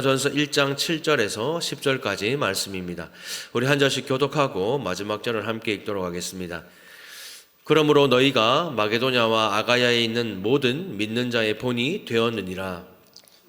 전서 1장 7절에서 10절까지 말씀입니다. 우리 한 절씩 교독하고 마지막 절을 함께 읽도록 하겠습니다. 그러므로 너희가 마게도냐와 아가야에 있는 모든 믿는 자의 본이 되었느니라.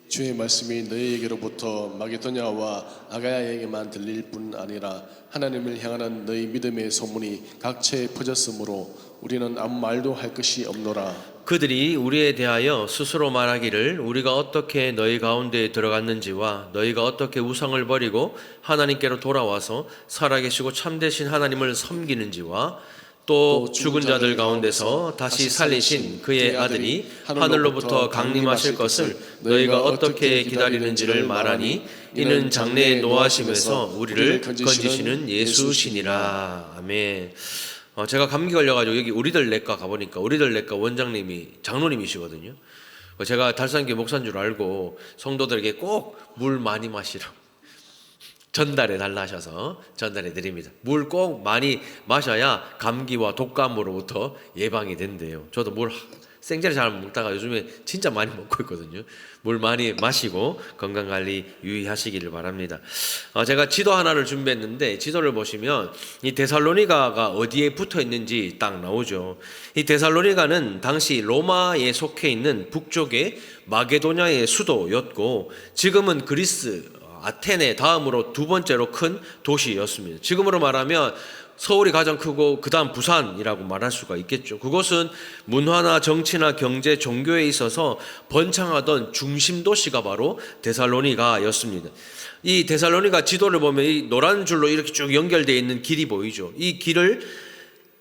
주의 말씀이 너희에게로부터 마게도냐와 아가야에게만 들릴 뿐 아니라 하나님을 향하는 너희 믿음의 소문이 각처에 퍼졌으므로 우리는 아무 말도 할 것이 없노라. 그들이 우리에 대하여 스스로 말하기를 우리가 어떻게 너희 가운데에 들어갔는지와 너희가 어떻게 우상을 버리고 하나님께로 돌아와서 살아계시고 참되신 하나님을 섬기는지와 또 죽은 자들 가운데서 다시 살리신 그의 아들이 하늘로부터 강림하실 것을 너희가 어떻게 기다리는지를 말하니 이는 장래의 노하심에서 우리를 건지시는 예수시니라. 아멘. 제가 감기 걸려가지고 여기 우리들 내과 가보니까 우리들 내과 원장님이 장로님이시거든요. 제가 달산교회 목사인 줄 알고 성도들에게 꼭 물 많이 마시라고 전달해 달라 하셔서 전달해 드립니다. 물 꼭 많이 마셔야 감기와 독감으로부터 예방이 된대요. 저도 물 생제를 잘 먹다가 요즘에 진짜 많이 먹고 있거든요. 물 많이 마시고 건강관리 유의하시기를 바랍니다. 제가 지도 하나를 준비했는데 지도를 보시면 이 데살로니가가 어디에 붙어 있는지 딱 나오죠. 이 데살로니가는 당시 로마에 속해 있는 북쪽의 마게도냐의 수도였고 지금은 그리스 아테네 다음으로 두 번째로 큰 도시였습니다. 지금으로 말하면 서울이 가장 크고 그 다음 부산이라고 말할 수가 있겠죠. 그것은 문화나 정치나 경제, 종교에 있어서 번창하던 중심 도시가 바로 데살로니가였습니다. 이 데살로니가 지도를 보면 이 노란 줄로 이렇게 쭉 연결되어 있는 길이 보이죠. 이 길을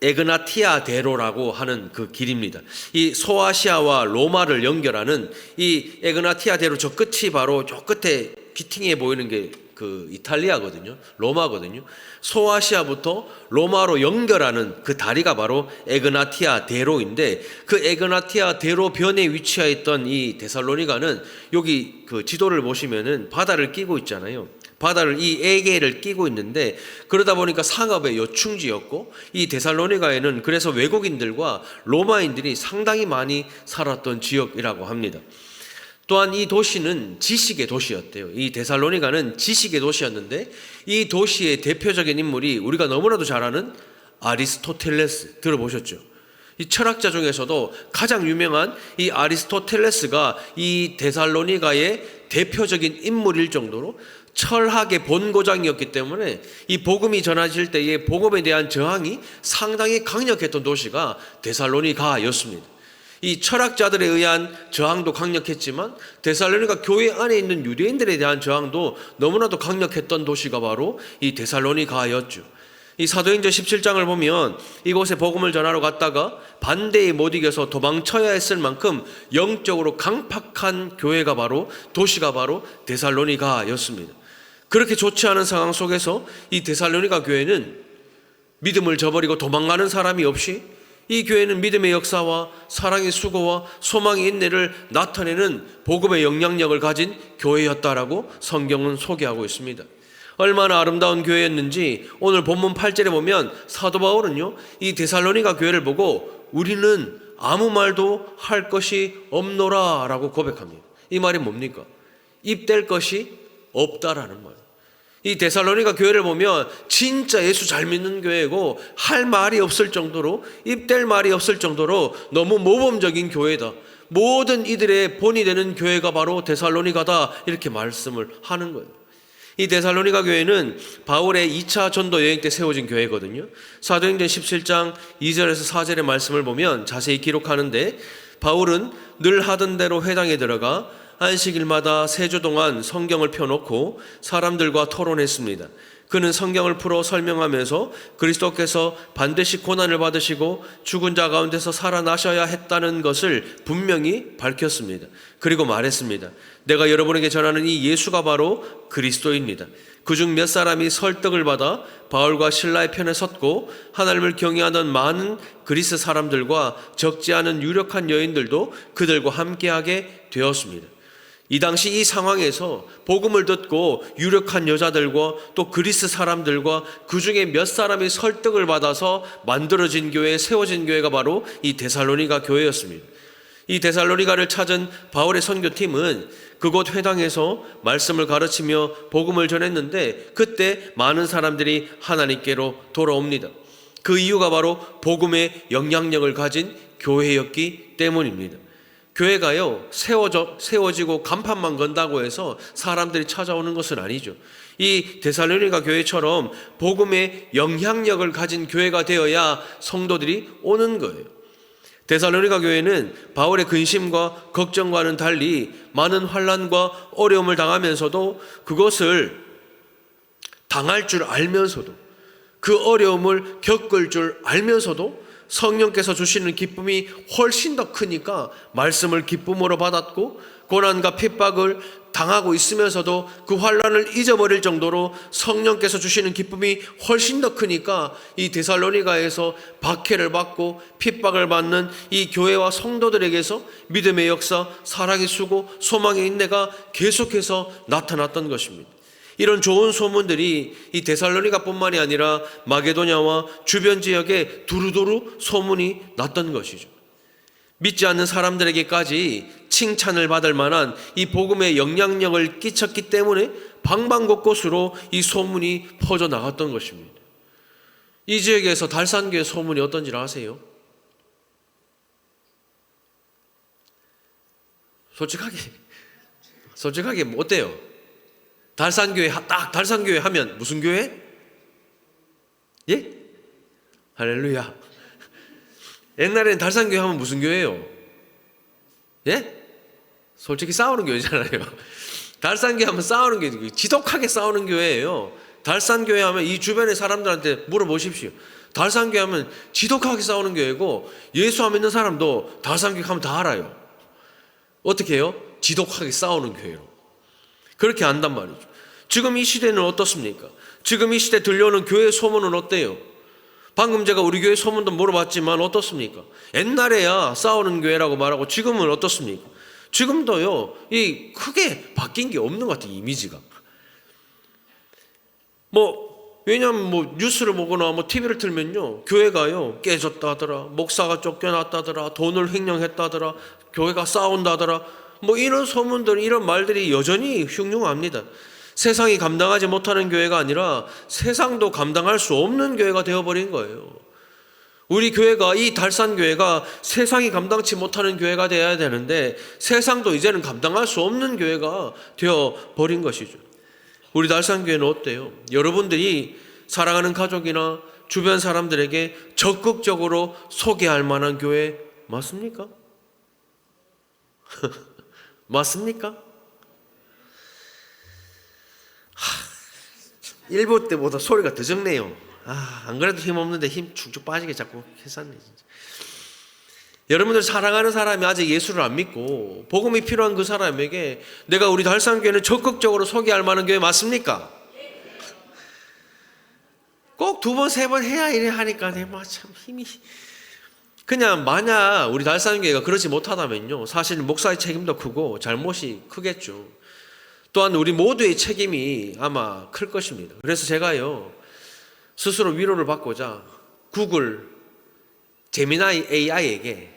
에그나티아 대로라고 하는 그 길입니다. 이 소아시아와 로마를 연결하는 이 에그나티아 대로 저 끝이 바로 저 끝에 귀퉁이에 보이는 게 그 이탈리아거든요. 로마거든요. 소아시아부터 로마로 연결하는 그 다리가 바로 에그나티아 대로인데 그 에그나티아 대로변에 위치해 있던 이 데살로니가는 여기 그 지도를 보시면은 바다를 끼고 있잖아요. 바다를 이 에게를 끼고 있는데 그러다 보니까 상업의 요충지였고 이 데살로니가에는 그래서 외국인들과 로마인들이 상당히 많이 살았던 지역이라고 합니다. 또한 이 도시는 지식의 도시였대요. 이 데살로니가는 지식의 도시였는데 이 도시의 대표적인 인물이 우리가 너무나도 잘 아는 아리스토텔레스 들어보셨죠? 이 철학자 중에서도 가장 유명한 이 아리스토텔레스가 이 데살로니가의 대표적인 인물일 정도로 철학의 본고장이었기 때문에 이 복음이 전해질 때의 복음에 대한 저항이 상당히 강력했던 도시가 데살로니가였습니다. 이 철학자들에 의한 저항도 강력했지만 데살로니가 교회 안에 있는 유대인들에 대한 저항도 너무나도 강력했던 도시가 바로 이 데살로니가였죠. 이 사도행전 17장을 보면 이곳에 복음을 전하러 갔다가 반대에 못 이겨서 도망쳐야 했을 만큼 영적으로 강팍한 교회가 바로 도시가 바로 데살로니가였습니다. 그렇게 좋지 않은 상황 속에서 이 데살로니가 교회는 믿음을 저버리고 도망가는 사람이 없이 이 교회는 믿음의 역사와 사랑의 수고와 소망의 인내를 나타내는 복음의 영향력을 가진 교회였다라고 성경은 소개하고 있습니다. 얼마나 아름다운 교회였는지 오늘 본문 8절에 보면 사도 바울은요 이 데살로니가 교회를 보고 우리는 아무 말도 할 것이 없노라 라고 고백합니다. 이 말이 뭡니까? 입댈 것이 없다라는 말. 이 데살로니가 교회를 보면 진짜 예수 잘 믿는 교회고 할 말이 없을 정도로 입댈 말이 없을 정도로 너무 모범적인 교회다. 모든 이들의 본이 되는 교회가 바로 데살로니가다 이렇게 말씀을 하는 거예요. 이 데살로니가 교회는 바울의 2차 전도 여행 때 세워진 교회거든요. 사도행전 17장 2절에서 4절의 말씀을 보면 자세히 기록하는데 바울은 늘 하던 대로 회당에 들어가 안식일마다 3주 동안 성경을 펴놓고 사람들과 토론했습니다. 그는 성경을 풀어 설명하면서 그리스도께서 반드시 고난을 받으시고 죽은 자 가운데서 살아나셔야 했다는 것을 분명히 밝혔습니다. 그리고 말했습니다. 내가 여러분에게 전하는 이 예수가 바로 그리스도입니다. 그중 몇 사람이 설득을 받아 바울과 실라의 편에 섰고 하나님을 경외하던 많은 그리스 사람들과 적지 않은 유력한 여인들도 그들과 함께하게 되었습니다. 이 당시 이 상황에서 복음을 듣고 유력한 여자들과 또 그리스 사람들과 그 중에 몇 사람이 설득을 받아서 만들어진 교회, 세워진 교회가 바로 이 데살로니가 교회였습니다. 이 데살로니가를 찾은 바울의 선교팀은 그곳 회당에서 말씀을 가르치며 복음을 전했는데 그때 많은 사람들이 하나님께로 돌아옵니다. 그 이유가 바로 복음의 영향력을 가진 교회였기 때문입니다. 교회가요, 세워지고 간판만 건다고 해서 사람들이 찾아오는 것은 아니죠. 이 데살로니가 교회처럼 복음의 영향력을 가진 교회가 되어야 성도들이 오는 거예요. 데살로니가 교회는 바울의 근심과 걱정과는 달리 많은 환난과 어려움을 당하면서도 그것을 당할 줄 알면서도 그 어려움을 겪을 줄 알면서도 성령께서 주시는 기쁨이 훨씬 더 크니까 말씀을 기쁨으로 받았고 고난과 핍박을 당하고 있으면서도 그 환난을 잊어버릴 정도로 성령께서 주시는 기쁨이 훨씬 더 크니까 이 데살로니가에서 박해를 받고 핍박을 받는 이 교회와 성도들에게서 믿음의 역사, 사랑의 수고, 소망의 인내가 계속해서 나타났던 것입니다. 이런 좋은 소문들이 이 데살로니가뿐만이 아니라 마게도냐와 주변 지역에 두루두루 소문이 났던 것이죠. 믿지 않는 사람들에게까지 칭찬을 받을 만한 이 복음의 영향력을 끼쳤기 때문에 방방곳곳으로 이 소문이 퍼져나갔던 것입니다. 이 지역에서 달산교회 소문이 어떤지 아세요? 솔직하게 뭐 어때요? 달산교회, 딱 달산교회 하면 무슨 교회? 예? 할렐루야. 옛날에는 달산교회 하면 무슨 교회예요? 예? 솔직히 싸우는 교회잖아요. 달산교회 하면 싸우는 교회, 지독하게 싸우는 교회예요. 달산교회 하면 이 주변의 사람들한테 물어보십시오. 달산교회 하면 지독하게 싸우는 교회고 예수 안 믿는 사람도 달산교회 하면 다 알아요. 어떻게 해요? 지독하게 싸우는 교회로. 그렇게 안단 말이죠. 지금 이 시대는 어떻습니까? 지금 이 시대 들려오는 교회 소문은 어때요? 방금 제가 우리 교회 소문도 물어봤지만 어떻습니까? 옛날에야 싸우는 교회라고 말하고 지금은 어떻습니까? 지금도요, 이 크게 바뀐 게 없는 것 같아요, 이미지가. 왜냐면 뉴스를 보거나 TV를 틀면요, 교회가요, 깨졌다 하더라, 목사가 쫓겨났다더라, 돈을 횡령했다더라, 교회가 싸운다더라, 이런 소문들, 이런 말들이 여전히 흉흉합니다. 세상이 감당하지 못하는 교회가 아니라 세상도 감당할 수 없는 교회가 되어버린 거예요. 우리 교회가, 이 달산교회가 세상이 감당치 못하는 교회가 되어야 되는데 세상도 이제는 감당할 수 없는 교회가 되어버린 것이죠. 우리 달산교회는 어때요? 여러분들이 사랑하는 가족이나 주변 사람들에게 적극적으로 소개할 만한 교회 맞습니까? 맞습니까? 1부 때보다 소리가 더 적네요. 안 그래도 힘없는데 힘 축축 빠지게 자꾸 했었네 진짜. 여러분들 사랑하는 사람이 아직 예수를 안 믿고 복음이 필요한 그 사람에게 내가 우리 달산교회는 적극적으로 소개할 만한 교회 맞습니까? 꼭 2번, 3번 해야 이래 하니까 참 힘이. 그냥 만약 우리 달산교회가 그러지 못하다면요, 사실 목사의 책임도 크고 잘못이 크겠죠. 또한 우리 모두의 책임이 아마 클 것입니다. 그래서 제가요, 스스로 위로를 받고자 구글 제미나이 AI에게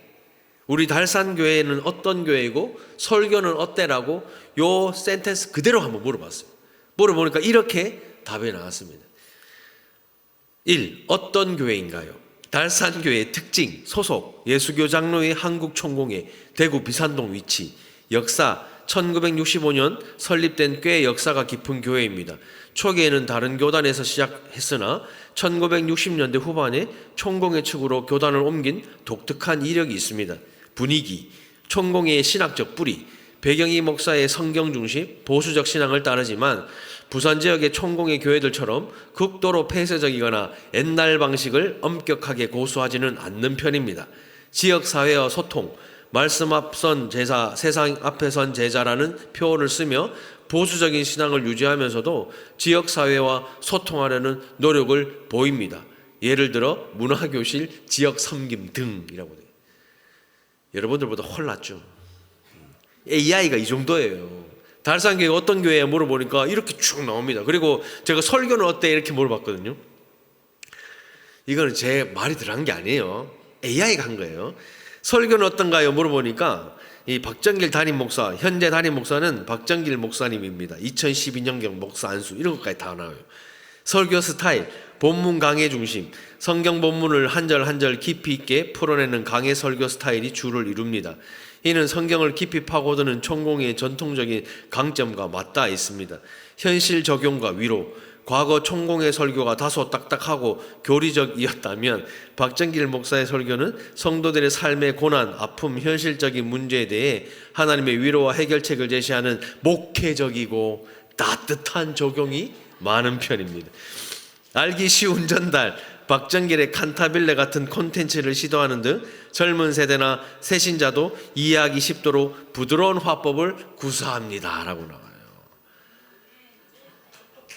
우리 달산교회는 어떤 교회이고 설교는 어때라고 요 센텐스 그대로 한번 물어봤어요. 물어보니까 이렇게 답이 나왔습니다. 1. 어떤 교회인가요? 달산교회의 특징, 소속, 예수교 장로회 한국총공회, 대구 비산동 위치, 역사, 1965년 설립된 꽤 역사가 깊은 교회입니다. 초기에는 다른 교단에서 시작했으나 1960년대 후반에 총공회 측으로 교단을 옮긴 독특한 이력이 있습니다. 분위기, 총공회의 신학적 뿌리, 배경희 목사의 성경 중심, 보수적 신앙을 따르지만 부산 지역의 총공회 교회들처럼 극도로 폐쇄적이거나 옛날 방식을 엄격하게 고수하지는 않는 편입니다. 지역사회와 소통, 말씀 앞선 제자, 세상 앞에 선 제자라는 표현을 쓰며 보수적인 신앙을 유지하면서도 지역사회와 소통하려는 노력을 보입니다. 예를 들어 문화교실, 지역 섬김 등이라고 돼요. 여러분들보다 홀랐죠. AI가 이 정도예요. 달산교회 어떤 교회에 물어보니까 이렇게 쭉 나옵니다. 그리고 제가 설교는 어때? 이렇게 물어봤거든요. 이거는 제 말이 들어간 게 아니에요. AI가 한 거예요. 설교는 어떤가요? 물어보니까 이 박정길 담임 목사, 현재 담임 목사는 박정길 목사님입니다. 2012년경 목사 안수 이런 것까지 다 나와요. 설교 스타일, 본문 강해 중심, 성경 본문을 한 절 한 절 깊이 있게 풀어내는 강해 설교 스타일이 주를 이룹니다. 이는 성경을 깊이 파고드는 총공의 전통적인 강점과 맞닿아 있습니다. 현실 적용과 위로, 과거 총공의 설교가 다소 딱딱하고 교리적이었다면 박정길 목사의 설교는 성도들의 삶의 고난, 아픔, 현실적인 문제에 대해 하나님의 위로와 해결책을 제시하는 목회적이고 따뜻한 적용이 많은 편입니다. 알기 쉬운 전달, 박정길의 칸타빌레 같은 콘텐츠를 시도하는 등 젊은 세대나 새신자도 이해하기 쉽도록 부드러운 화법을 구사합니다 라고 나와요.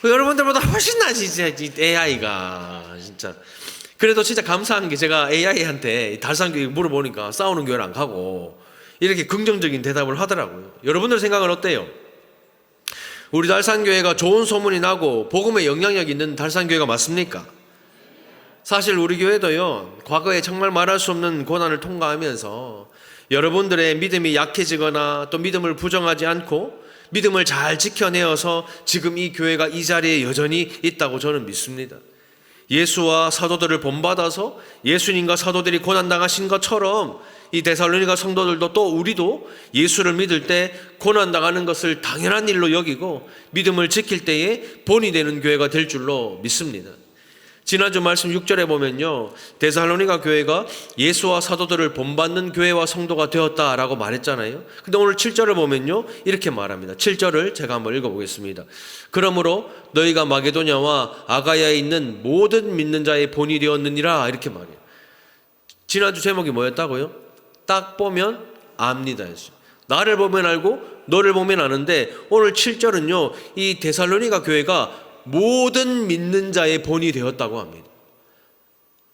여러분들보다 훨씬 나지 진짜 AI가 진짜. 그래도 진짜 감사한 게 제가 AI한테 달산교회 물어보니까 싸우는 교회를 안 가고 이렇게 긍정적인 대답을 하더라고요. 여러분들 생각은 어때요? 우리 달산교회가 좋은 소문이 나고 복음에 영향력 있는 달산교회가 맞습니까? 사실 우리 교회도요, 과거에 정말 말할 수 없는 고난을 통과하면서 여러분들의 믿음이 약해지거나 또 믿음을 부정하지 않고 믿음을 잘 지켜내어서 지금 이 교회가 이 자리에 여전히 있다고 저는 믿습니다. 예수와 사도들을 본받아서 예수님과 사도들이 고난당하신 것처럼 이 데살로니가 성도들도 또 우리도 예수를 믿을 때 고난당하는 것을 당연한 일로 여기고 믿음을 지킬 때에 본이 되는 교회가 될 줄로 믿습니다. 지난주 말씀 6절에 보면요, 데살로니가 교회가 예수와 사도들을 본받는 교회와 성도가 되었다라고 말했잖아요. 근데 오늘 7절을 보면요, 이렇게 말합니다. 7절을 제가 한번 읽어보겠습니다. 그러므로 너희가 마게도냐와 아가야에 있는 모든 믿는 자의 본이 되었느니라, 이렇게 말해요. 지난주 제목이 뭐였다고요? 딱 보면 압니다 했어요. 나를 보면 알고 너를 보면 아는데, 오늘 7절은요, 이 데살로니가 교회가 모든 믿는 자의 본이 되었다고 합니다.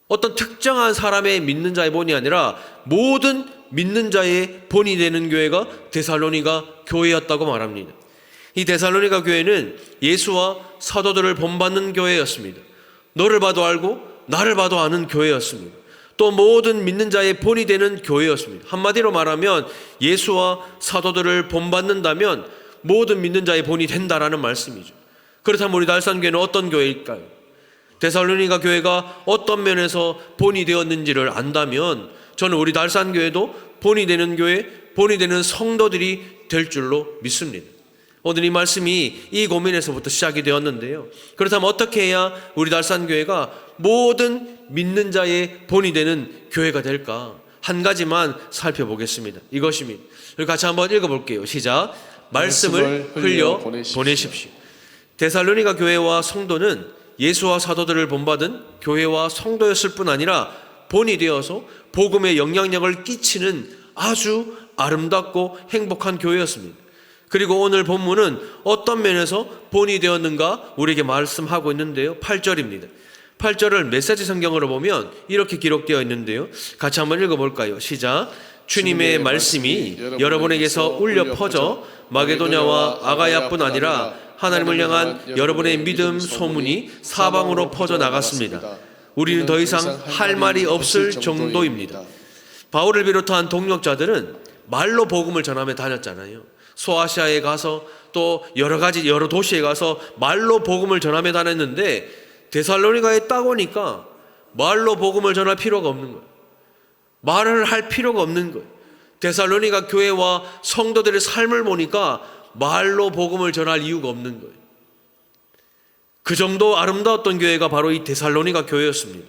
어떤 특정한 사람의 믿는 자의 본이 아니라 모든 믿는 자의 본이 되는 교회가 데살로니가 교회였다고 말합니다. 이 데살로니가 교회는 예수와 사도들을 본받는 교회였습니다. 너를 봐도 알고 나를 봐도 아는 교회였습니다. 또 모든 믿는 자의 본이 되는 교회였습니다. 한마디로 말하면 예수와 사도들을 본받는다면 모든 믿는 자의 본이 된다라는 말씀이죠. 그렇다면 우리 달산교회는 어떤 교회일까요? 데살로니가 교회가 어떤 면에서 본이 되었는지를 안다면 저는 우리 달산교회도 본이 되는 교회, 본이 되는 성도들이 될 줄로 믿습니다. 오늘 이 말씀이 이 고민에서부터 시작이 되었는데요. 그렇다면 어떻게 해야 우리 달산교회가 모든 믿는 자의 본이 되는 교회가 될까? 한 가지만 살펴보겠습니다. 이것입니다. 같이 한번 읽어볼게요. 시작. 말씀을 흘려 보내십시오. 데살로니가 교회와 성도는 예수와 사도들을 본받은 교회와 성도였을 뿐 아니라 본이 되어서 복음의 영향력을 끼치는 아주 아름답고 행복한 교회였습니다. 그리고 오늘 본문은 어떤 면에서 본이 되었는가 우리에게 말씀하고 있는데요. 8절입니다. 8절을 메시지 성경으로 보면 이렇게 기록되어 있는데요. 같이 한번 읽어볼까요? 시작. 주님의 말씀이 여러분에게서 울려 퍼져 마게도냐와 아가야뿐 아니라 하나님을 향한 여러분의 믿음 소문이 사방으로 퍼져 나갔습니다. 우리는 더 이상 할 말이 없을 정도입니다. 바울을 비롯한 동역자들은 말로 복음을 전하며 다녔잖아요. 소아시아에 가서 또 여러 도시에 가서 말로 복음을 전하며 다녔는데 데살로니가에 딱 오니까 말로 복음을 전할 필요가 없는 거예요. 말을 할 필요가 없는 거예요. 데살로니가 교회와 성도들의 삶을 보니까 말로 복음을 전할 이유가 없는 거예요. 그 정도 아름다웠던 교회가 바로 이 데살로니가 교회였습니다.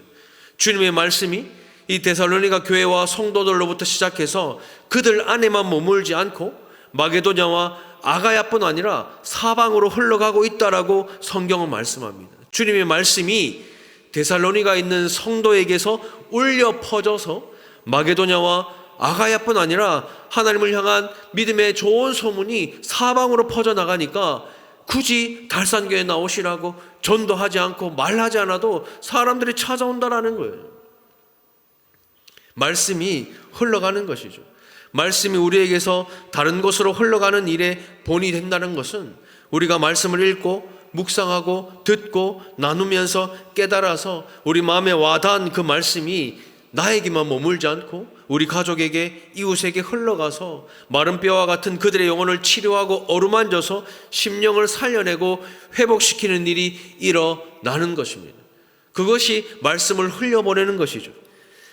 주님의 말씀이 이 데살로니가 교회와 성도들로부터 시작해서 그들 안에만 머물지 않고 마게도냐와 아가야뿐 아니라 사방으로 흘러가고 있다라고 성경은 말씀합니다. 주님의 말씀이 데살로니가 있는 성도에게서 울려 퍼져서 마게도냐와 아가야뿐 아니라 하나님을 향한 믿음의 좋은 소문이 사방으로 퍼져나가니까 굳이 달산교회에 나오시라고 전도하지 않고 말하지 않아도 사람들이 찾아온다라는 거예요. 말씀이 흘러가는 것이죠. 말씀이 우리에게서 다른 곳으로 흘러가는 일에 본이 된다는 것은 우리가 말씀을 읽고 묵상하고 듣고 나누면서 깨달아서 우리 마음에 와닿은 그 말씀이 나에게만 머물지 않고 우리 가족에게, 이웃에게 흘러가서 마른 뼈와 같은 그들의 영혼을 치료하고 어루만져서 심령을 살려내고 회복시키는 일이 일어나는 것입니다. 그것이 말씀을 흘려보내는 것이죠.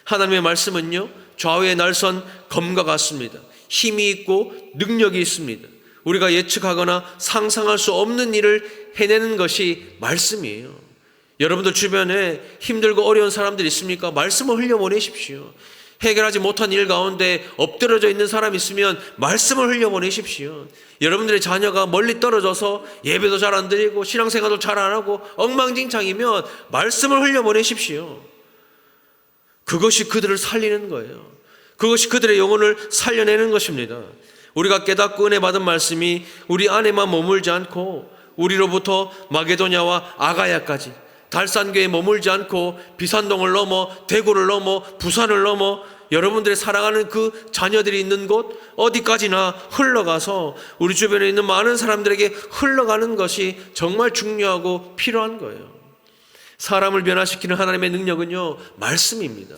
하나님의 말씀은요, 좌우의 날선 검과 같습니다. 힘이 있고 능력이 있습니다. 우리가 예측하거나 상상할 수 없는 일을 해내는 것이 말씀이에요. 여러분들 주변에 힘들고 어려운 사람들 있습니까? 말씀을 흘려보내십시오. 해결하지 못한 일 가운데 엎드러져 있는 사람 있으면 말씀을 흘려보내십시오. 여러분들의 자녀가 멀리 떨어져서 예배도 잘 안 드리고 신앙생활도 잘 안 하고 엉망진창이면 말씀을 흘려보내십시오. 그것이 그들을 살리는 거예요. 그것이 그들의 영혼을 살려내는 것입니다. 우리가 깨닫고 은혜 받은 말씀이 우리 안에만 머물지 않고 우리로부터 마게도냐와 아가야까지, 달산교에 머물지 않고 비산동을 넘어 대구를 넘어 부산을 넘어 여러분들의 사랑하는 그 자녀들이 있는 곳 어디까지나 흘러가서 우리 주변에 있는 많은 사람들에게 흘러가는 것이 정말 중요하고 필요한 거예요. 사람을 변화시키는 하나님의 능력은요, 말씀입니다.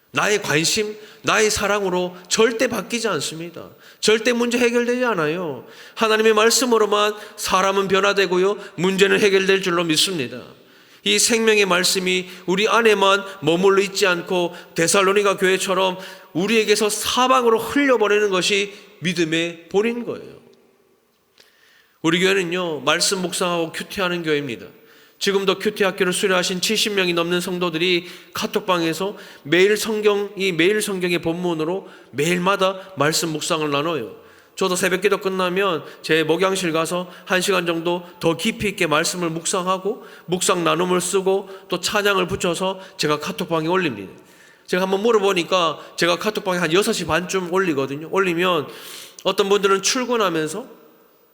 나의 관심, 나의 사랑으로 절대 바뀌지 않습니다. 절대 문제 해결되지 않아요. 하나님의 말씀으로만 사람은 변화되고요, 문제는 해결될 줄로 믿습니다. 이 생명의 말씀이 우리 안에만 머물러 있지 않고 데살로니가 교회처럼 우리에게서 사방으로 흘려보내는 것이 믿음의 본인 거예요. 우리 교회는요, 말씀 묵상하고 큐티하는 교회입니다. 지금도 큐티 학교를 수료하신 70명이 넘는 성도들이 카톡방에서 매일 성경의 본문으로 매일마다 말씀 묵상을 나눠요. 저도 새벽기도 끝나면 제 목양실 가서 1시간 정도 더 깊이 있게 말씀을 묵상하고 묵상 나눔을 쓰고 또 찬양을 붙여서 제가 카톡방에 올립니다. 제가 한번 물어보니까 제가 카톡방에 한 6시 반쯤 올리거든요. 올리면 어떤 분들은 출근하면서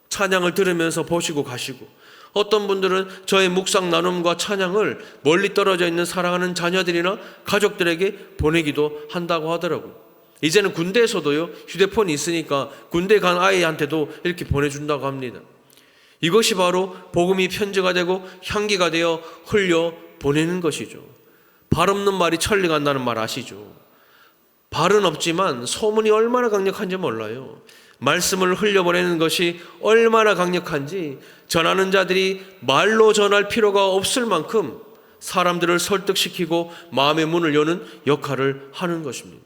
찬양을 들으면서 보시고 가시고, 어떤 분들은 저의 묵상 나눔과 찬양을 멀리 떨어져 있는 사랑하는 자녀들이나 가족들에게 보내기도 한다고 하더라고요. 이제는 군대에서도요, 휴대폰이 있으니까 군대 간 아이한테도 이렇게 보내준다고 합니다. 이것이 바로 복음이 편지가 되고 향기가 되어 흘려 보내는 것이죠. 발 없는 말이 천리 간다는 말 아시죠? 발은 없지만 소문이 얼마나 강력한지 몰라요. 말씀을 흘려보내는 것이 얼마나 강력한지 전하는 자들이 말로 전할 필요가 없을 만큼 사람들을 설득시키고 마음의 문을 여는 역할을 하는 것입니다.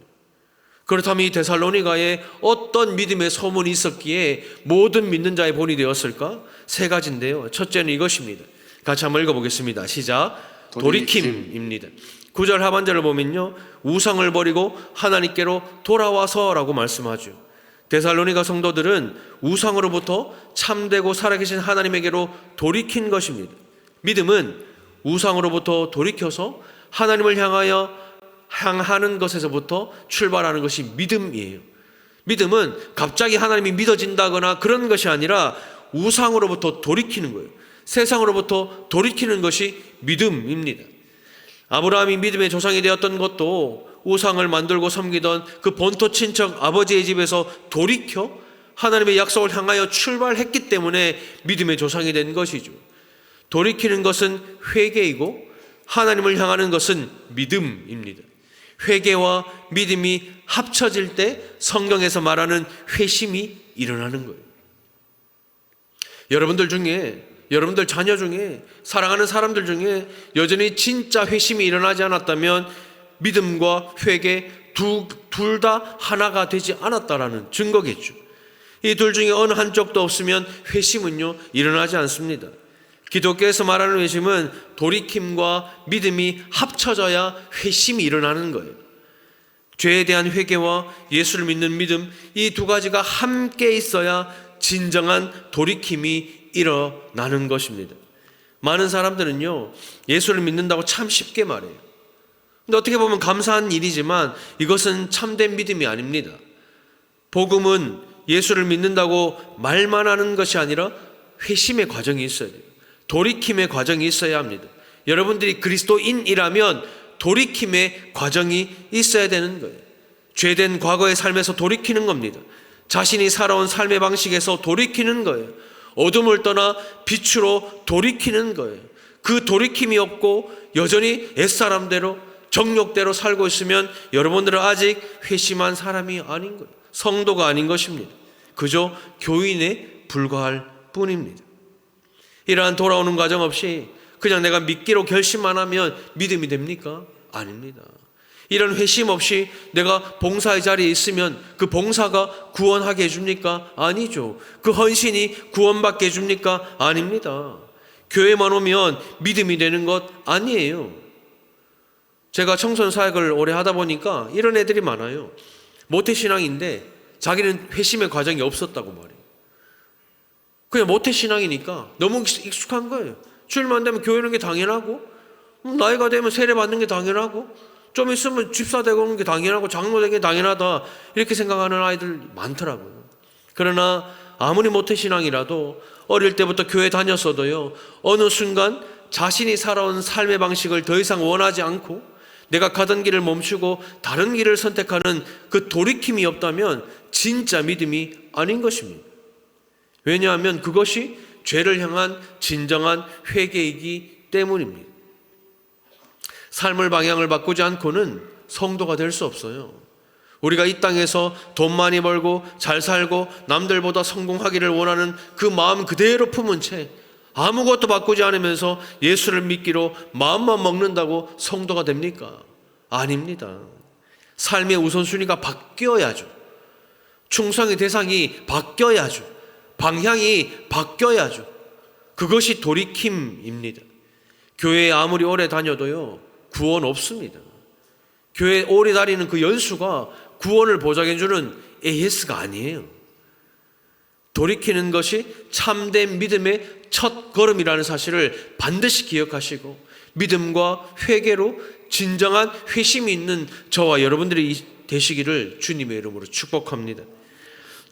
그렇다면 이 데살로니가에 어떤 믿음의 소문이 있었기에 모든 믿는 자의 본이 되었을까? 3가지인데요. 첫째는 이것입니다. 같이 한번 읽어보겠습니다. 시작. 돌이킴입니다. 9절 하반절을 보면요, 우상을 버리고 하나님께로 돌아와서라고 말씀하죠. 데살로니가 성도들은 우상으로부터 참되고 살아계신 하나님에게로 돌이킨 것입니다. 믿음은 우상으로부터 돌이켜서 하나님을 향하는 것에서부터 출발하는 것이 믿음이에요. 믿음은 갑자기 하나님이 믿어진다거나 그런 것이 아니라 우상으로부터 돌이키는 거예요. 세상으로부터 돌이키는 것이 믿음입니다. 아브라함이 믿음의 조상이 되었던 것도 우상을 만들고 섬기던 그 본토 친척 아버지의 집에서 돌이켜 하나님의 약속을 향하여 출발했기 때문에 믿음의 조상이 된 것이죠. 돌이키는 것은 회개이고 하나님을 향하는 것은 믿음입니다. 회개와 믿음이 합쳐질 때 성경에서 말하는 회심이 일어나는 거예요. 여러분들 자녀 중에, 사랑하는 사람들 중에 여전히 진짜 회심이 일어나지 않았다면 믿음과 회개 둘 다 하나가 되지 않았다라는 증거겠죠. 이 둘 중에 어느 한쪽도 없으면 회심은요, 일어나지 않습니다. 기독교에서 말하는 회심은 돌이킴과 믿음이 합쳐져야 회심이 일어나는 거예요. 죄에 대한 회개와 예수를 믿는 믿음, 이 2가지가 함께 있어야 진정한 돌이킴이 일어나는 것입니다. 많은 사람들은요, 예수를 믿는다고 참 쉽게 말해요. 근데 어떻게 보면 감사한 일이지만 이것은 참된 믿음이 아닙니다. 복음은 예수를 믿는다고 말만 하는 것이 아니라 회심의 과정이 있어야 돼요. 돌이킴의 과정이 있어야 합니다. 여러분들이 그리스도인이라면 돌이킴의 과정이 있어야 되는 거예요. 죄된 과거의 삶에서 돌이키는 겁니다. 자신이 살아온 삶의 방식에서 돌이키는 거예요. 어둠을 떠나 빛으로 돌이키는 거예요. 그 돌이킴이 없고 여전히 옛사람대로 정욕대로 살고 있으면 여러분들은 아직 회심한 사람이 아닌 거예요. 성도가 아닌 것입니다. 그저 교인에 불과할 뿐입니다. 이러한 돌아오는 과정 없이 그냥 내가 믿기로 결심만 하면 믿음이 됩니까? 아닙니다. 이런 회심 없이 내가 봉사의 자리에 있으면 그 봉사가 구원하게 해줍니까? 아니죠. 그 헌신이 구원받게 해줍니까? 아닙니다. 교회만 오면 믿음이 되는 것 아니에요. 제가 청소년 사역을 오래 하다 보니까 이런 애들이 많아요. 모태신앙인데 자기는 회심의 과정이 없었다고 말해요. 그냥 모태신앙이니까 너무 익숙한 거예요. 주일만 되면 교회 오는 게 당연하고, 나이가 되면 세례 받는 게 당연하고, 좀 있으면 집사 되고 오는 게 당연하고, 장로 되는 게 당연하다, 이렇게 생각하는 아이들 많더라고요. 그러나 아무리 모태신앙이라도 어릴 때부터 교회 다녔어도요, 어느 순간 자신이 살아온 삶의 방식을 더 이상 원하지 않고 내가 가던 길을 멈추고 다른 길을 선택하는 그 돌이킴이 없다면 진짜 믿음이 아닌 것입니다. 왜냐하면 그것이 죄를 향한 진정한 회개이기 때문입니다. 삶의 방향을 바꾸지 않고는 성도가 될 수 없어요. 우리가 이 땅에서 돈 많이 벌고 잘 살고 남들보다 성공하기를 원하는 그 마음 그대로 품은 채 아무것도 바꾸지 않으면서 예수를 믿기로 마음만 먹는다고 성도가 됩니까? 아닙니다. 삶의 우선순위가 바뀌어야죠. 충성의 대상이 바뀌어야죠. 방향이 바뀌어야죠. 그것이 돌이킴입니다. 교회에 아무리 오래 다녀도요, 구원 없습니다. 교회에 오래 다니는 그 연수가 구원을 보장해주는 AS가 아니에요. 돌이키는 것이 참된 믿음의 첫 걸음이라는 사실을 반드시 기억하시고 믿음과 회개로 진정한 회심이 있는 저와 여러분들이 되시기를 주님의 이름으로 축복합니다.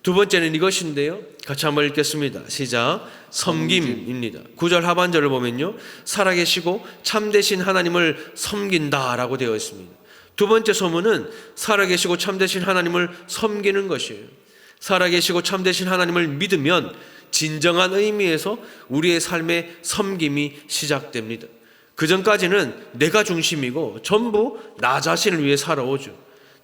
두 번째는 이것인데요, 같이 한번 읽겠습니다. 시작. 섬김입니다. 9절 하반절을 보면요, 살아계시고 참되신 하나님을 섬긴다라고 되어 있습니다. 두 번째 소문은 살아계시고 참되신 하나님을 섬기는 것이에요. 살아계시고 참되신 하나님을 믿으면 진정한 의미에서 우리의 삶의 섬김이 시작됩니다. 그 전까지는 내가 중심이고 전부 나 자신을 위해 살아오죠.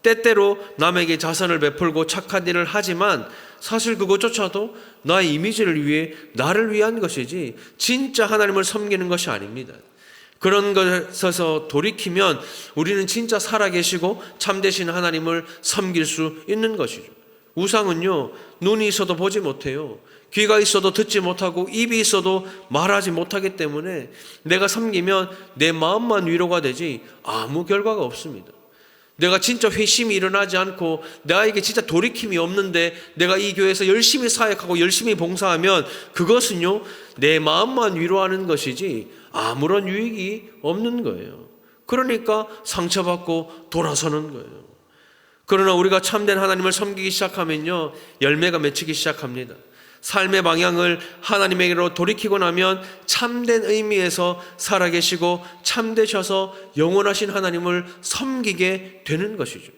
때때로 남에게 자선을 베풀고 착한 일을 하지만 사실 그것조차도 나의 이미지를 위해 나를 위한 것이지 진짜 하나님을 섬기는 것이 아닙니다. 그런 것에서 돌이키면 우리는 진짜 살아계시고 참되신 하나님을 섬길 수 있는 것이죠. 우상은요, 눈이 있어도 보지 못해요. 귀가 있어도 듣지 못하고 입이 있어도 말하지 못하기 때문에 내가 섬기면 내 마음만 위로가 되지 아무 결과가 없습니다. 내가 진짜 회심이 일어나지 않고 나에게 진짜 돌이킴이 없는데 내가 이 교회에서 열심히 사역하고 열심히 봉사하면 그것은요, 내 마음만 위로하는 것이지 아무런 유익이 없는 거예요. 그러니까 상처받고 돌아서는 거예요. 그러나 우리가 참된 하나님을 섬기기 시작하면요, 열매가 맺히기 시작합니다. 삶의 방향을 하나님에게로 돌이키고 나면 참된 의미에서 살아계시고 참되셔서 영원하신 하나님을 섬기게 되는 것이죠.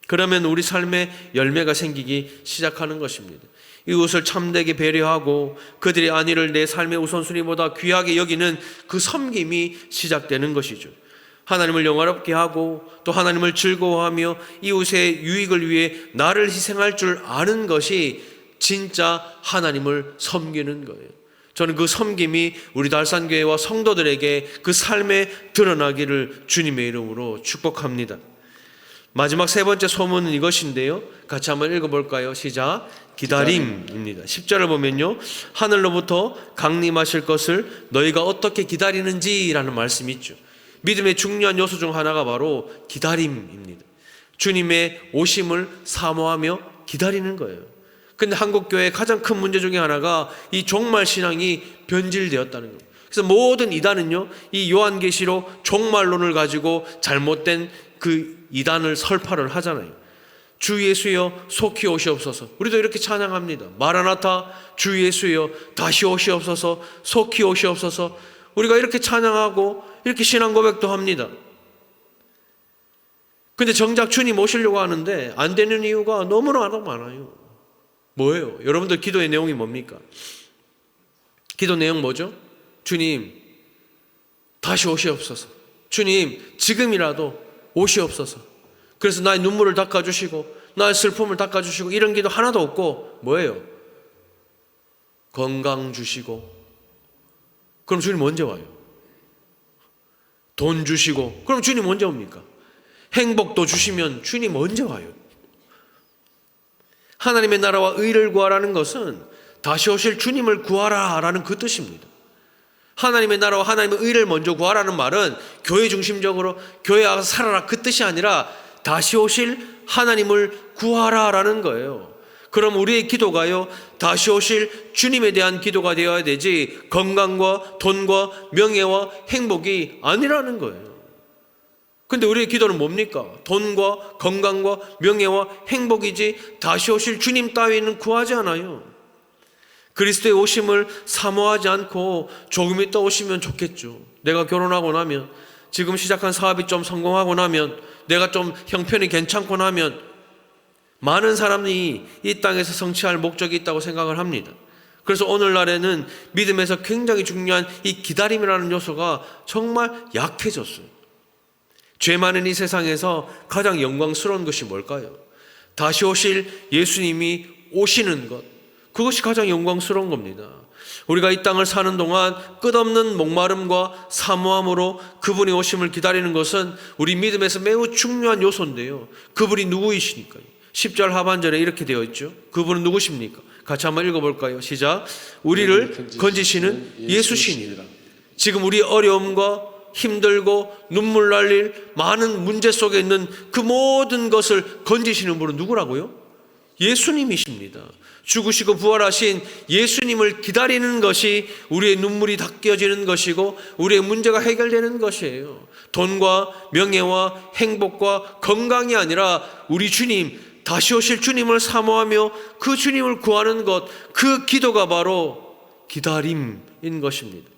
그러면 우리 삶에 열매가 생기기 시작하는 것입니다. 이웃을 참되게 배려하고 그들의 안위를 내 삶의 우선순위보다 귀하게 여기는 그 섬김이 시작되는 것이죠. 하나님을 영화롭게 하고 또 하나님을 즐거워하며 이웃의 유익을 위해 나를 희생할 줄 아는 것이 진짜 하나님을 섬기는 거예요. 저는 그 섬김이 우리 달산교회와 성도들에게 그 삶에 드러나기를 주님의 이름으로 축복합니다. 마지막 세 번째 소문은 이것인데요, 같이 한번 읽어볼까요? 시작. 기다림입니다. 10절을 보면요, 하늘로부터 강림하실 것을 너희가 어떻게 기다리는지라는 말씀이 있죠. 믿음의 중요한 요소 중 하나가 바로 기다림입니다. 주님의 오심을 사모하며 기다리는 거예요. 근데 한국교회의 가장 큰 문제 중에 하나가 이 종말 신앙이 변질되었다는 거예요. 그래서 모든 이단은요, 이 요한계시록 종말론을 가지고 잘못된 그 이단을 설파를 하잖아요. 주 예수여 속히 오시옵소서. 우리도 이렇게 찬양합니다. 마라나타, 주 예수여 다시 오시옵소서, 속히 오시옵소서. 우리가 이렇게 찬양하고 이렇게 신앙 고백도 합니다. 근데 정작 주님 오시려고 하는데 안 되는 이유가 너무나도 많아요. 뭐예요? 여러분들 기도의 내용이 뭡니까? 기도 내용 뭐죠? 주님 다시 오시옵소서. 주님 지금이라도 오시옵소서. 그래서 나의 눈물을 닦아주시고 나의 슬픔을 닦아주시고 이런 기도 하나도 없고 뭐예요? 건강 주시고. 그럼 주님 언제 와요? 돈 주시고. 그럼 주님 언제 옵니까? 행복도 주시면 주님 언제 와요? 하나님의 나라와 의를 구하라는 것은 다시 오실 주님을 구하라라는 그 뜻입니다. 하나님의 나라와 하나님의 의를 먼저 구하라는 말은 교회 중심적으로 교회 와서 살아라 그 뜻이 아니라 다시 오실 하나님을 구하라라는 거예요. 그럼 우리의 기도가요, 다시 오실 주님에 대한 기도가 되어야 되지 건강과 돈과 명예와 행복이 아니라는 거예요. 근데 우리의 기도는 뭡니까? 돈과 건강과 명예와 행복이지 다시 오실 주님 따위는 구하지 않아요. 그리스도의 오심을 사모하지 않고 조금 있다 오시면 좋겠죠. 내가 결혼하고 나면, 지금 시작한 사업이 좀 성공하고 나면, 내가 좀 형편이 괜찮고 나면 많은 사람이 이 땅에서 성취할 목적이 있다고 생각을 합니다. 그래서 오늘날에는 믿음에서 굉장히 중요한 이 기다림이라는 요소가 정말 약해졌어요. 죄 많은 이 세상에서 가장 영광스러운 것이 뭘까요? 다시 오실 예수님이 오시는 것, 그것이 가장 영광스러운 겁니다. 우리가 이 땅을 사는 동안 끝없는 목마름과 사모함으로 그분이 오심을 기다리는 것은 우리 믿음에서 매우 중요한 요소인데요. 그분이 누구이시니까요? 10절 하반절에 이렇게 되어 있죠. 그분은 누구십니까? 같이 한번 읽어볼까요? 시작. 우리를 건지시는 예수시니라. 지금 우리 어려움과 힘들고 눈물 날릴 많은 문제 속에 있는 그 모든 것을 건지시는 분은 누구라고요? 예수님이십니다. 죽으시고 부활하신 예수님을 기다리는 것이 우리의 눈물이 닦여지는 것이고 우리의 문제가 해결되는 것이에요. 돈과 명예와 행복과 건강이 아니라 우리 주님, 다시 오실 주님을 사모하며 그 주님을 구하는 것, 그 기도가 바로 기다림인 것입니다.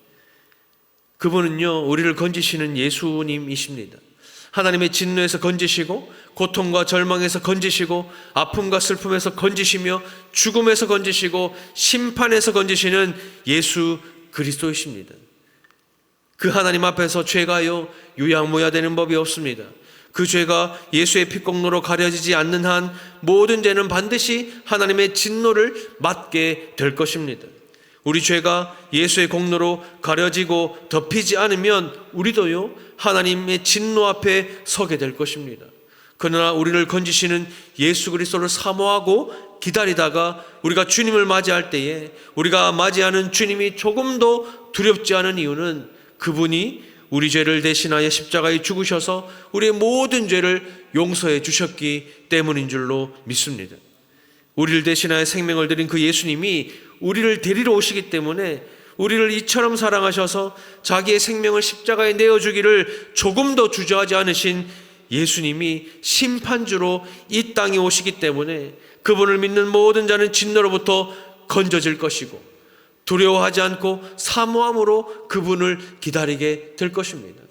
그분은요, 우리를 건지시는 예수님이십니다. 하나님의 진노에서 건지시고 고통과 절망에서 건지시고 아픔과 슬픔에서 건지시며 죽음에서 건지시고 심판에서 건지시는 예수 그리스도이십니다. 그 하나님 앞에서 죄가요 유야무야되는 법이 없습니다. 그 죄가 예수의 피공로로 가려지지 않는 한 모든 죄는 반드시 하나님의 진노를 맞게 될 것입니다. 우리 죄가 예수의 공로로 가려지고 덮이지 않으면 우리도요 하나님의 진노 앞에 서게 될 것입니다. 그러나 우리를 건지시는 예수 그리스도를 사모하고 기다리다가 우리가 주님을 맞이할 때에 우리가 맞이하는 주님이 조금도 두렵지 않은 이유는 그분이 우리 죄를 대신하여 십자가에 죽으셔서 우리의 모든 죄를 용서해 주셨기 때문인 줄로 믿습니다. 우리를 대신하여 생명을 드린 그 예수님이 우리를 데리러 오시기 때문에 우리를 이처럼 사랑하셔서 자기의 생명을 십자가에 내어주기를 조금도 주저하지 않으신 예수님이 심판주로 이 땅에 오시기 때문에 그분을 믿는 모든 자는 진노로부터 건져질 것이고 두려워하지 않고 사모함으로 그분을 기다리게 될 것입니다.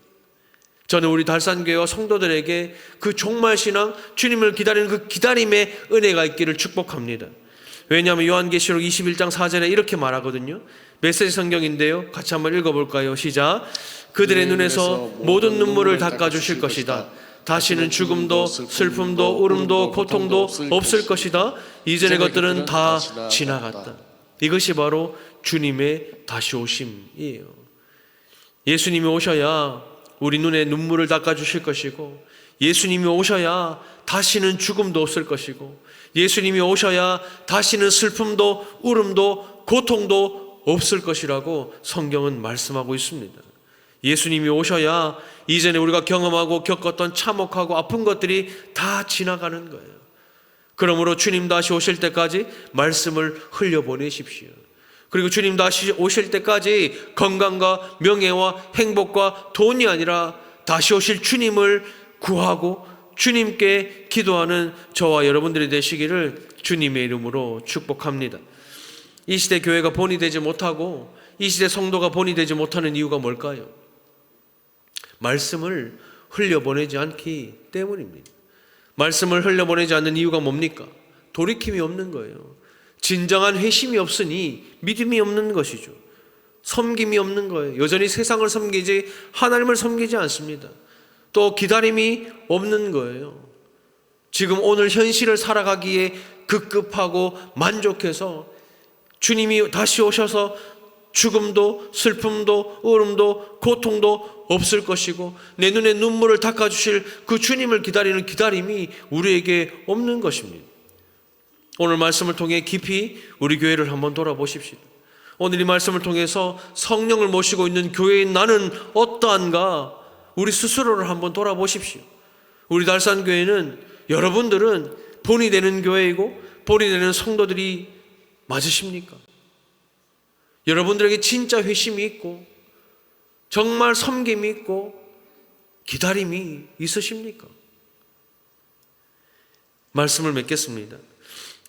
저는 우리 달산교회와 성도들에게 그 종말신앙, 주님을 기다리는 그 기다림의 은혜가 있기를 축복합니다. 왜냐하면 요한계시록 21장 4절에 이렇게 말하거든요. 메시지 성경인데요. 같이 한번 읽어볼까요? 시작. 그들의 눈에서 모든 눈물을 닦아주실 것이다. 다시는 죽음도 슬픔도 울음도 고통도 없을 것이다. 이전의 것들은 다 지나갔다. 이것이 바로 주님의 다시 오심이에요. 예수님이 오셔야 우리 눈에 눈물을 닦아주실 것이고 예수님이 오셔야 다시는 죽음도 없을 것이고 예수님이 오셔야 다시는 슬픔도 울음도 고통도 없을 것이라고 성경은 말씀하고 있습니다. 예수님이 오셔야 이전에 우리가 경험하고 겪었던 참혹하고 아픈 것들이 다 지나가는 거예요. 그러므로 주님 다시 오실 때까지 말씀을 흘려보내십시오. 그리고 주님 다시 오실 때까지 건강과 명예와 행복과 돈이 아니라 다시 오실 주님을 구하고 주님께 기도하는 저와 여러분들이 되시기를 주님의 이름으로 축복합니다. 이 시대 교회가 본이 되지 못하고 이 시대 성도가 본이 되지 못하는 이유가 뭘까요? 말씀을 흘려보내지 않기 때문입니다. 말씀을 흘려보내지 않는 이유가 뭡니까? 돌이킴이 없는 거예요. 진정한 회심이 없으니 믿음이 없는 것이죠. 섬김이 없는 거예요. 여전히 세상을 섬기지 하나님을 섬기지 않습니다. 또 기다림이 없는 거예요. 지금 오늘 현실을 살아가기에 급급하고 만족해서 주님이 다시 오셔서 죽음도 슬픔도 울음도 고통도 없을 것이고 내 눈에 눈물을 닦아주실 그 주님을 기다리는 기다림이 우리에게 없는 것입니다. 오늘 말씀을 통해 깊이 우리 교회를 한번 돌아보십시오. 오늘 이 말씀을 통해서 성령을 모시고 있는 교회인 나는 어떠한가 우리 스스로를 한번 돌아보십시오. 우리 달산교회는 여러분들은 본이 되는 교회이고 본이 되는 성도들이 맞으십니까? 여러분들에게 진짜 회심이 있고 정말 섬김이 있고 기다림이 있으십니까? 말씀을 맺겠습니다.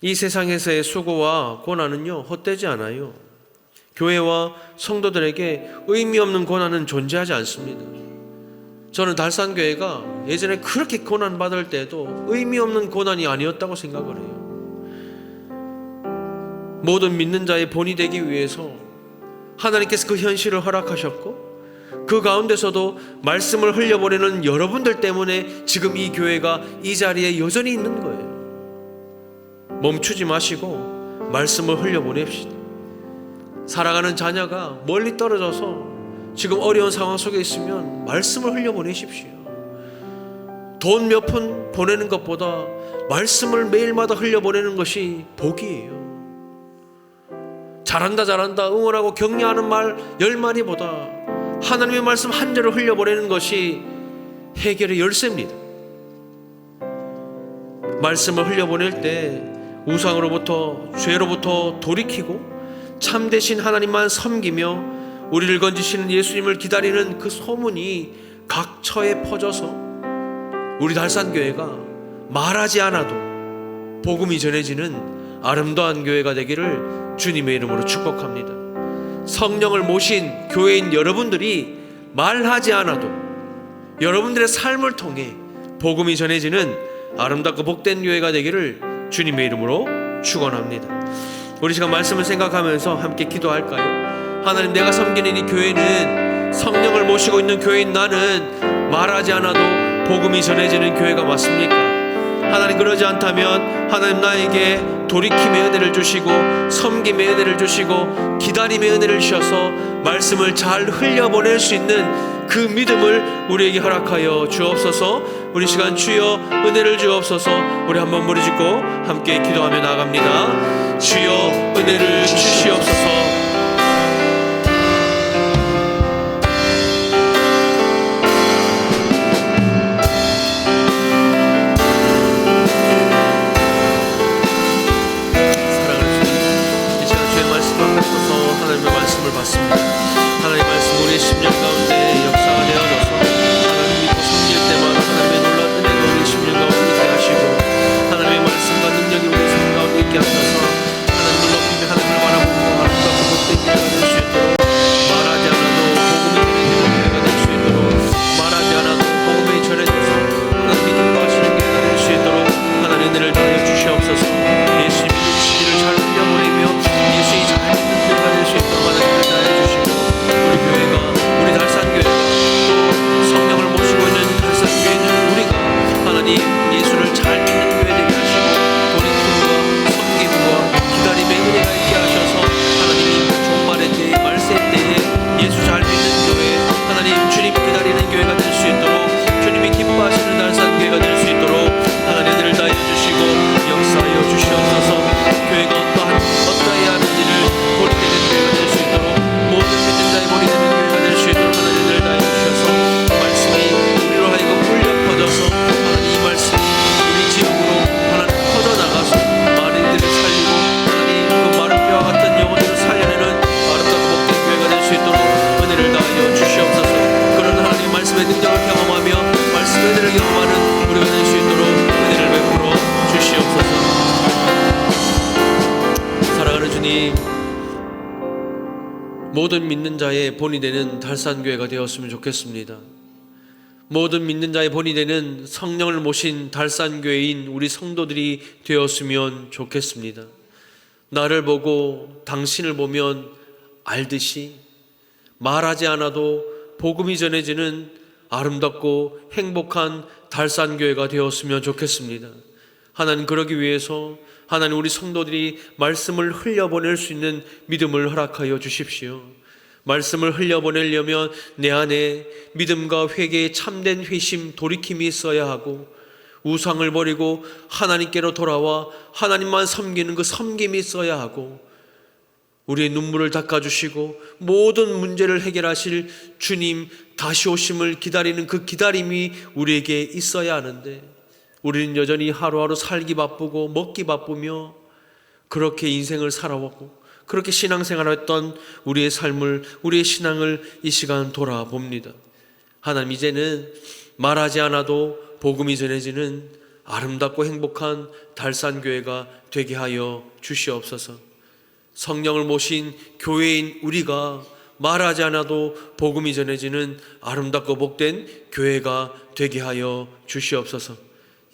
이 세상에서의 수고와 고난은요 헛되지 않아요. 교회와 성도들에게 의미 없는 고난은 존재하지 않습니다. 저는 달산교회가 예전에 그렇게 고난받을 때도 의미 없는 고난이 아니었다고 생각을 해요. 모든 믿는 자의 본이 되기 위해서 하나님께서 그 현실을 허락하셨고 그 가운데서도 말씀을 흘려보내는 여러분들 때문에 지금 이 교회가 이 자리에 여전히 있는 거예요. 멈추지 마시고 말씀을 흘려보냅시다. 사랑하는 자녀가 멀리 떨어져서 지금 어려운 상황 속에 있으면 말씀을 흘려보내십시오. 돈 몇 푼 보내는 것보다 말씀을 매일마다 흘려보내는 것이 복이에요. 잘한다 잘한다 응원하고 격려하는 말 10마디보다 하나님의 말씀 한 절을 흘려보내는 것이 해결의 열쇠입니다. 말씀을 흘려보낼 때 우상으로부터 죄로부터 돌이키고 참되신 하나님만 섬기며 우리를 건지시는 예수님을 기다리는 그 소문이 각 처에 퍼져서 우리 달산교회가 말하지 않아도 복음이 전해지는 아름다운 교회가 되기를 주님의 이름으로 축복합니다. 성령을 모신 교회인 여러분들이 말하지 않아도 여러분들의 삶을 통해 복음이 전해지는 아름답고 복된 교회가 되기를 주님의 이름으로 축원합니다. 우리 시간 말씀을 생각하면서 함께 기도할까요? 하나님, 내가 섬기는 이 교회는 성령을 모시고 있는 교회인 나는 말하지 않아도 복음이 전해지는 교회가 맞습니까? 하나님, 그러지 않다면 하나님 나에게 돌이킴의 은혜를 주시고 섬김의 은혜를 주시고 기다림의 은혜를 주셔서 말씀을 잘 흘려보낼 수 있는 그 믿음을 우리에게 허락하여 주옵소서. 우리 시간 주여 은혜를 주옵소서. 우리 한번 머리 짚고 함께 기도하며 나갑니다. 주여 은혜를 주시옵소서. 받습니다. 하나님의 말씀 우리의 심령 가운데 역사가 되어져서 하나님 믿고 섬길 때마다 하나님의 놀라운 은혜가 우리 심령 가운데 있게 하시고 하나님의 말씀과 능력이 우리 삶 가운데 있게 하셔서 하나님을 높이며 하나님을 바라보고 아름답고 복된 교회가 될 수 있도록 말하지 않아도 복음이 전해지는 교회가 될 수 있도록 말하지 않아도 복음이 전해져서 하나님이 기뻐하시는 교회가 될 수 있도록 하나님의 은혜를 더하여 주시옵소서. 예수님이 진리를 잘 흘려보내며 예수님이 잘 믿는 교회가 될 수 있도록 하나님을 다해 주시고 우리 교회가 우리 달산교회가 또 성령을 모시고 있는 달산교회는 우리가 하나님 예수를 잘 믿는 교회 되게 하시고 돌이킴과 섬김과 기다림의 은혜가 있게 하셔서 하나님 종말의 때에 말세 때에 예수 잘 믿는 교회 하나님 주님 기다리는 교회가 될 수 있도록 주님이 기뻐하시는 달산교회가 될 수 있도록 하나님 은혜를 다해 주시고 역사하여 주시옵소서. 교회가 어떠해야 하는지를 본이 되는 교회가 될 수 있도록 모든 믿는 자의 본이 되는 교회가 될 수 있도록 하나님 은혜를 다해 주셔서 말씀이 우리로 하여금 울려 퍼져서 하나님 이 말씀이 우리 지역으로 하나님 퍼져나가서 마른이들을 살리고 하나님 그 마른 뼈와 같은 영혼들을 살려내는 아름답고 복된 교회가 될 수 있도록 은혜를 다하여 주시옵소서. 그런 하나님의 말씀의 능력을 경험하며 말씀의 은혜를 경험하는 우리가 될 수 있도록 은혜를 베풀어 주시옵소서. 사랑하는 주님, 모든 믿는 자의 본이 되는 달산교회가 되었으면 좋겠습니다. 모든 믿는 자의 본이 되는 성령을 모신 달산교회인 우리 성도들이 되었으면 좋겠습니다. 나를 보고 당신을 보면 알듯이 말하지 않아도 복음이 전해지는 아름답고 행복한 달산교회가 되었으면 좋겠습니다. 하나님, 그러기 위해서 하나님, 우리 성도들이 말씀을 흘려보낼 수 있는 믿음을 허락하여 주십시오. 말씀을 흘려보내려면 내 안에 믿음과 회개의 참된 회심, 돌이킴이 있어야 하고, 우상을 버리고 하나님께로 돌아와 하나님만 섬기는 그 섬김이 있어야 하고, 우리의 눈물을 닦아주시고 모든 문제를 해결하실 주님 다시 오심을 기다리는 그 기다림이 우리에게 있어야 하는데, 우리는 여전히 하루하루 살기 바쁘고 먹기 바쁘며 그렇게 인생을 살아왔고 그렇게 신앙생활했던 우리의 삶을, 우리의 신앙을 이 시간 돌아봅니다. 하나님, 이제는 말하지 않아도 복음이 전해지는 아름답고 행복한 달산교회가 되게 하여 주시옵소서. 성령을 모신 교회인 우리가 말하지 않아도 복음이 전해지는 아름답고 복된 교회가 되게 하여 주시옵소서.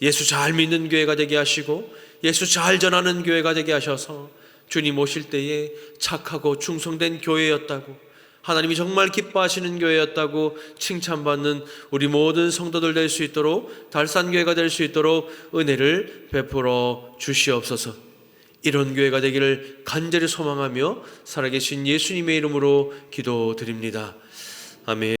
예수 잘 믿는 교회가 되게 하시고 예수 잘 전하는 교회가 되게 하셔서 주님 오실 때에 착하고 충성된 교회였다고, 하나님이 정말 기뻐하시는 교회였다고 칭찬받는 우리 모든 성도들 될 수 있도록, 달산교회가 될 수 있도록 은혜를 베풀어 주시옵소서. 이런 교회가 되기를 간절히 소망하며 살아계신 예수님의 이름으로 기도드립니다. 아멘.